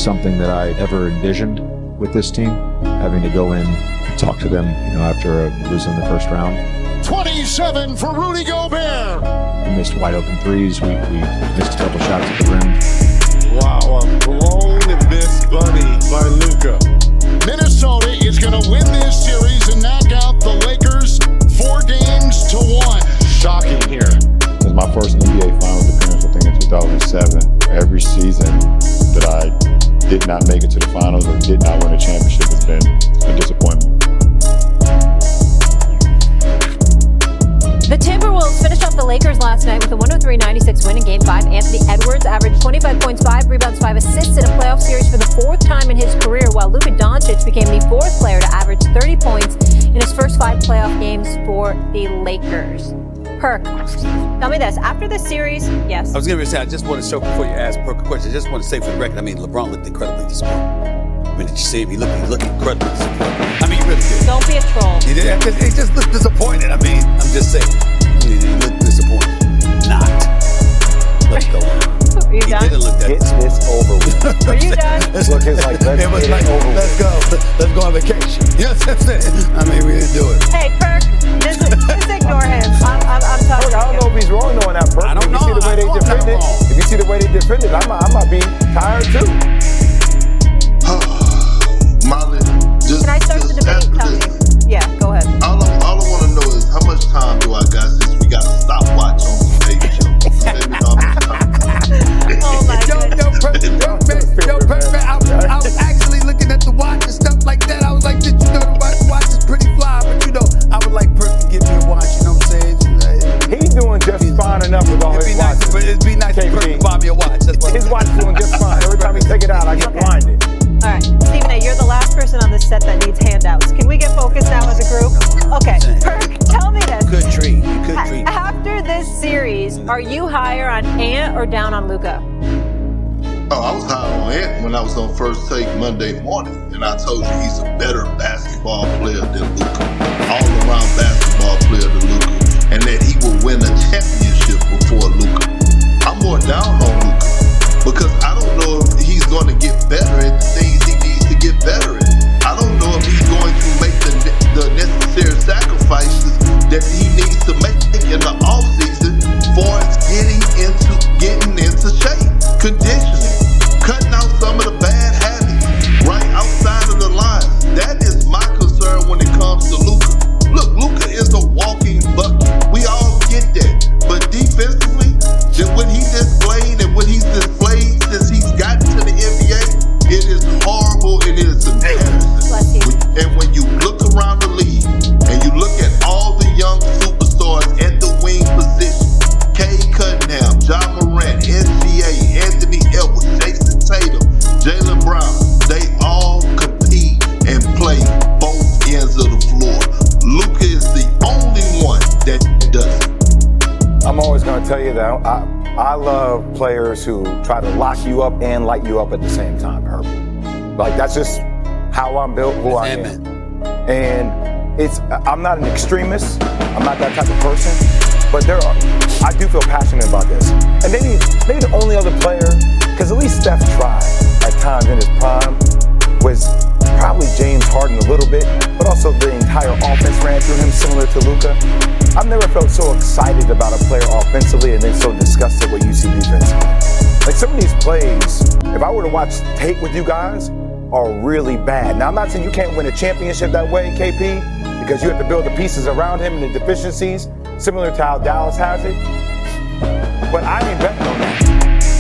something that I ever envisioned with this team, having to go in and talk to them, after losing the first round. 27 for Rudy Gobert. We missed wide open threes. We missed a couple shots at the rim. Wow, a blown and missed bunny by Luka. Minnesota is going to win this series and knock out the Lakers 4-1. Shocking here. It was my first NBA Finals appearance, I think, in 2007. Every season that I did not make it to the finals or did not win a championship has been a disappointment. The Timberwolves finished off the Lakers last night with a 103-96 win in Game 5. Anthony Edwards averaged 25 points, 5 rebounds, 5 assists in a playoff series for the 4th time in his career, while Luka Doncic became the 4th player to average 30 points in his first 5 playoff games for the Lakers. Perk, tell me this. After this series, yes. I was going to say, I just want to show, before you ask Perk a question, I just want to say for the record, LeBron looked incredibly disappointed. Did you see him? He looked incredibly disappointed. He really did. Don't be a troll. He just looked disappointed. I'm just saying. He looked disappointed. Not. Let's go. Are you done? He didn't look that Get this over with. Are you done? Look, it's like, let's go. Let's go on vacation. You know what I'm saying? We didn't do it. Hey, Perk, just ignore him. I'm talking. I don't know if he's wrong though in that, Perk. I don't know. If you see the way they defend it, I might be tired too. Molly, Can I start the debate? Tell me. Yeah, go ahead. All I want to know is how much time do I got since we got a stopwatch on the baby show? Let me know how much time. Oh my goodness. I was actually looking at the watch and stuff like that. I was like, did you know the watch is pretty fly? But I would like Perk to give me a watch, you know what I'm saying? He's doing just fine enough with all his watches. It'd be nice for Perk to buy me a watch. His watch is doing just fine. Every time he take it out, I get blinded. All right, Stephen A., you're the last person on this set that needs handouts. Can we get focused now as a group? Okay, Perk, tell me this. Good treat. After this series, are you higher on Ant or down on Luka? Oh, I was high on Ant when I was on First Take Monday morning, and I told you he's a better basketball player than Luka, all-around basketball player than Luka, and that he will win a championship before Luka. I'm more down on Luka because I don't know if he's going to get better at the things he needs to get better at. I don't know if he's going to make the necessary sacrifices that he needs to make in the offseason for us getting into shape, conditioning, cutting out some of the bad habits right outside of the lines. That is my concern when it comes to Luka. Look, Luka is a walking bucket. We all get that. But defensively, what he displayed and what he's displayed since he's gotten to the NBA, it is horrible and it is embarrassing. And when you look around the league and you look at all the young superstars at the wing position, Cade Cunningham, John Morant, SGA, Anthony Edwards, Jason Tatum, Jaylen Brown, they all compete and play both ends of the floor. Luka is the only one that doesn't. I'm always going to tell you that I love players who try to lock you up and light you up at the same time, Herb. Like, that's just how I'm built, who I am. And I'm not an extremist. I'm not that type of person. But I do feel passionate about this. And maybe the only other player, because at least Steph tried at times in his prime, was probably James Harden a little bit, but also the entire offense ran through him, similar to Luka. I've never felt so excited about a player offensively and then so disgusted what you see defensively. Like, some of these plays, if I were to watch tape with you guys, are really bad. Now, I'm not saying you can't win a championship that way, KP, because you have to build the pieces around him and the deficiencies, similar to how Dallas has it. But I ain't betting on that.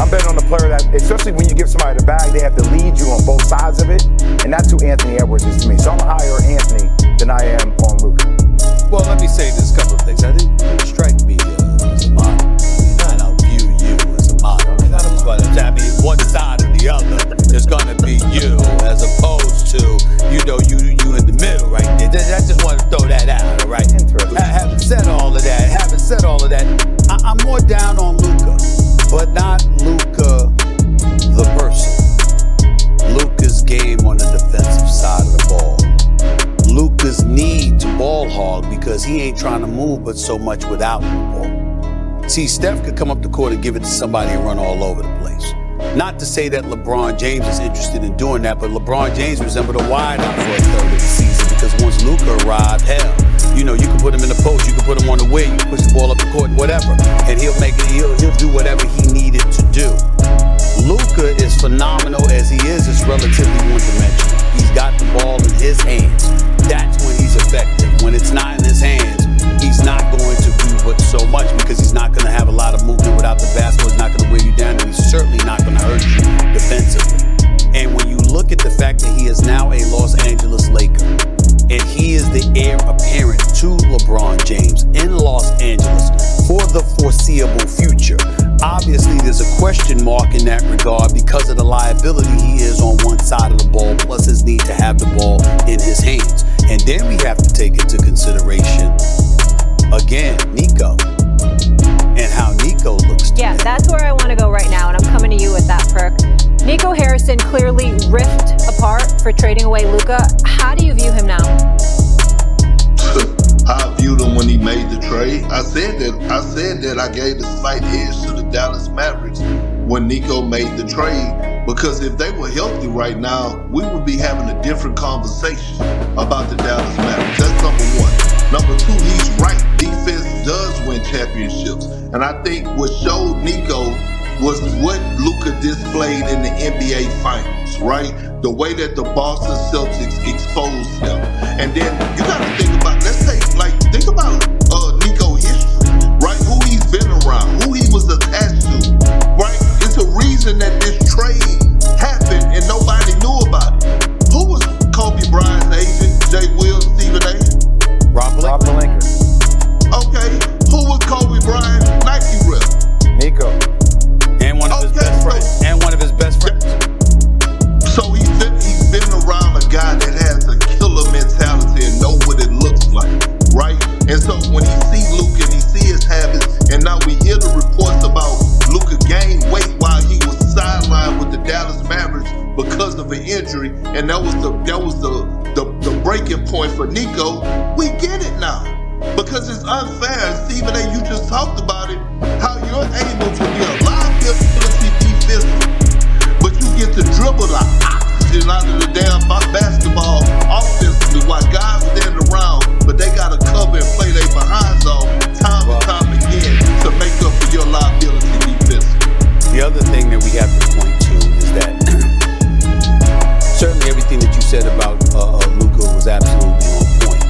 I'm betting on the player that, especially when you give somebody the bag, they have to lead you on both sides of it. And that's who Anthony Edwards is to me. So I'm higher on Anthony than I am on Luka. Well, let me say this couple of things. I think you strike me as a model. I don't view you as a model. That's what I'm saying. One side or the other is going to be you, as opposed to, you in the middle right there. I just want to throw that out, all right? Having said all of that, I'm more down on Luka, but not Luka the person. Luka's game on the defensive side of the ball. Luka's need to ball hog because he ain't trying to move but so much without the ball. See, Steph could come up the court and give it to somebody and run all over the place. Not to say that LeBron James is interested in doing that, but LeBron James resembled a wideout for a third of the season because once Luka arrived, hell, you know, you can put him in the post, you can put him on the wing, you can push the ball up the court, whatever, and he'll do whatever he needed to do. Luka is phenomenal as he is. It's relatively one-dimensional. He's got the ball in his hands. That's when he's effective. When it's not in his hands, he's not going to do so much because he's not going to have a lot of movement without the basketball. He's not going to wear you down, and he's certainly not going to hurt you defensively. And when you look at the fact that he is now a Los Angeles Laker, and he is the heir apparent to LeBron James in Los Angeles for the foreseeable future, obviously there's a question mark in that regard because of the liability he is on one side of the ball, plus his need to have the ball in his hands. And then we have to take into consideration, again, Nico, and how Nico looks today. Yeah, that's where I want to go right now, and I'm coming to you with that, Perk. Nico Harrison clearly ripped apart for trading away Luka. How do you view him now? I viewed him when he made the trade. I said that I gave the slight edge to the Dallas Mavericks when Nico made the trade, because if they were healthy right now, we would be having a different conversation about the Dallas Mavericks. That's number one. Number two, he's right. Defense does win championships. And I think what showed Nico was what Luka displayed in the NBA Finals, right? The way that the Boston Celtics exposed him. And then you got to think about, think about Nico history, right? Who he's been around, who he was attached to, right? It's a reason that this trade happened and nobody knew about it. Who was Kobe Bryant's agent, Jay Will, Stephen A? Rob Pelinka. Okay. Who was Kobe Bryant's Nike rep? Nico. And one of his best friends. So he's been around a guy that has a killer mentality and know what it looks like, right? And so when he see Luka and he see his habits, and now we hear the reports about Luka gained weight while he was sidelined with the Dallas Mavericks because of an injury, and that was the breaking point for Nico. We get it now. Because it's unfair, and Stephen A, you just talked about it, how you're able to be a liability defensively, but you get to dribble the oxygen out of the damn basketball offensively while guys stand around, but they got to cover and play their behinds off time and time again to make up for your liability defensively. The other thing that we have to point to is that certainly everything that you said about Luka was absolutely on point.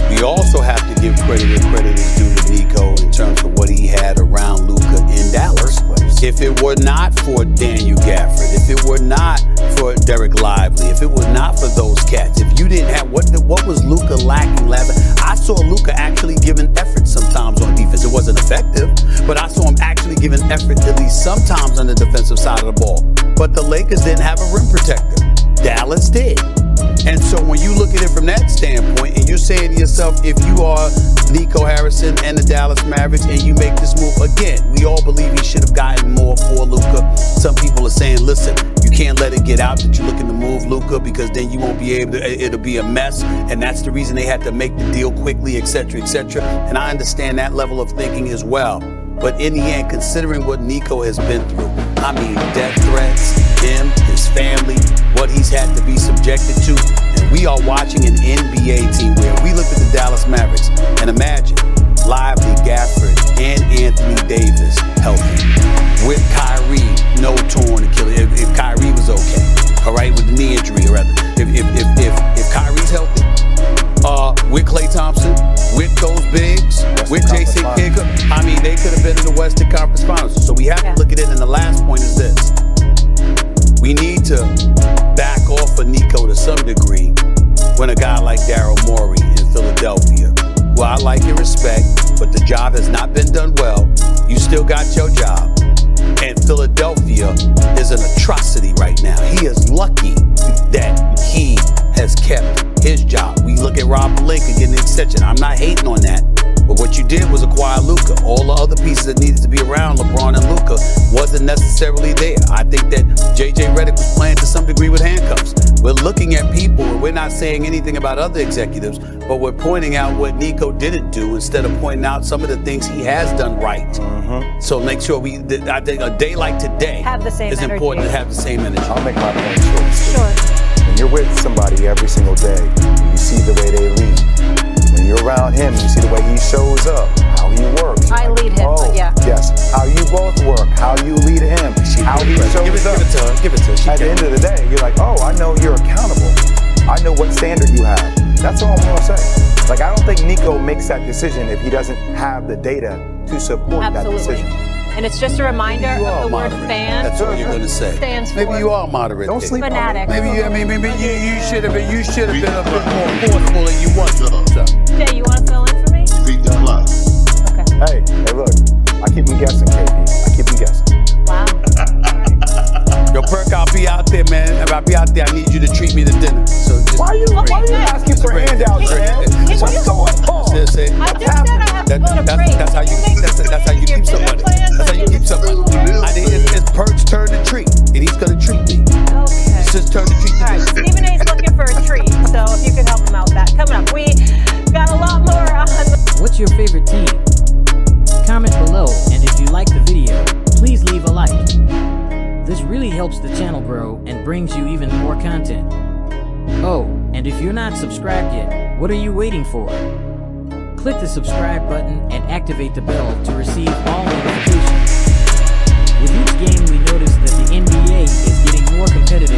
We also have to give credit where credit is due to Nico in terms of what he had around Luka in Dallas. If it were not for Daniel Gafford, if it were not for Derek Lively, if it was not for those cats, if you didn't have what was Luka lacking last? I saw Luka actually giving effort sometimes on defense. It wasn't effective, but I saw him actually giving effort at least sometimes on the defensive side of the ball. But the Lakers didn't have a rim protector. Dallas did. And so when you look at it from that standpoint and you're saying to yourself, if you are Nico Harrison and the Dallas Mavericks and you make this move, again, we all believe he should have gotten more for Luka. Some people are saying, listen, you can't let it get out that you're looking to move Luka because then you won't be able to, it'll be a mess. And that's the reason they had to make the deal quickly, et cetera, et cetera. And I understand that level of thinking as well. But in the end, considering what Nico has been through, I mean, death threats, him, his family, what he's had to be subjected to. And we are watching an NBA team where we look at the Dallas Mavericks and imagine Lively, Gafford, and Anthony Davis healthy. With Kyrie, no torn Achilles. If Kyrie was okay, all right, with the knee injury, or rather, if Kyrie's healthy, with Klay Thompson, with those bigs, with Jason Kidd, I mean, they could have been in the Western Conference Finals. So we have to look at it, and the last point is this. We need to back off of Nico to some degree when a guy like Daryl Morey in Philadelphia, who I like and respect, but the job has not been done well. You still got your job. And Philadelphia is an atrocity right now. He is lucky that he has kept his job. We look at Rob Pelinka getting an extension. I'm not hating on that. But what you did was acquire Luka. All the other pieces that needed to be around LeBron and Luka wasn't necessarily there. I think that J.J. Redick was playing to some degree with handcuffs. We're looking at people, and we're not saying anything about other executives, but we're pointing out what Nico didn't do instead of pointing out some of the things he has done right. So make sure I think a day like today Have the same is energy. important to have the same energy. I'll make my point short. Sure. When you're with somebody every single day, you see the way they lead. When you're around him, you see the way he shows up, how he works. I lead him, but yeah. Yes, how you both work, how you lead him, how he shows up. Give it to her. At the end of the day, you're like, oh, I know you're accountable. I know what standard you have. That's all I'm gonna say. Like, I don't think Nico makes that decision if he doesn't have the data to support that Absolutely. decision. And it's just a reminder You are of the word moderate. fan. That's what you're gonna say. Stands Maybe for you are moderate. Don't sleep fanatic. Maybe you should have been. You should have been a bit more forceful than you was. Jay, you want to fill in for me? Speak that loud. Okay. Hey, look, I keep him guessing, KP. I keep him guessing. Wow. Yo, Perk, I'll be out there, man. If I be out there, I need you to treat me to dinner. So just Why are you asking for handouts, man? What's going on? I just said I have to go to break. That's how you keep somebody. That's how you keep somebody. It's Perk's turn to treat, and he's gonna treat me. Okay. It's his turn to treat All right, me. Stephen A. is looking for a treat, so if you could help him out with that. Coming up, we got a lot more on the... What's your favorite team? Comment below, and if you like the video, please leave a like. This really helps the channel grow and brings you even more content. Oh, and if you're not subscribed yet, what are you waiting for? Click the subscribe button and activate the bell to receive all notifications. With each game, we notice that the NBA is getting more competitive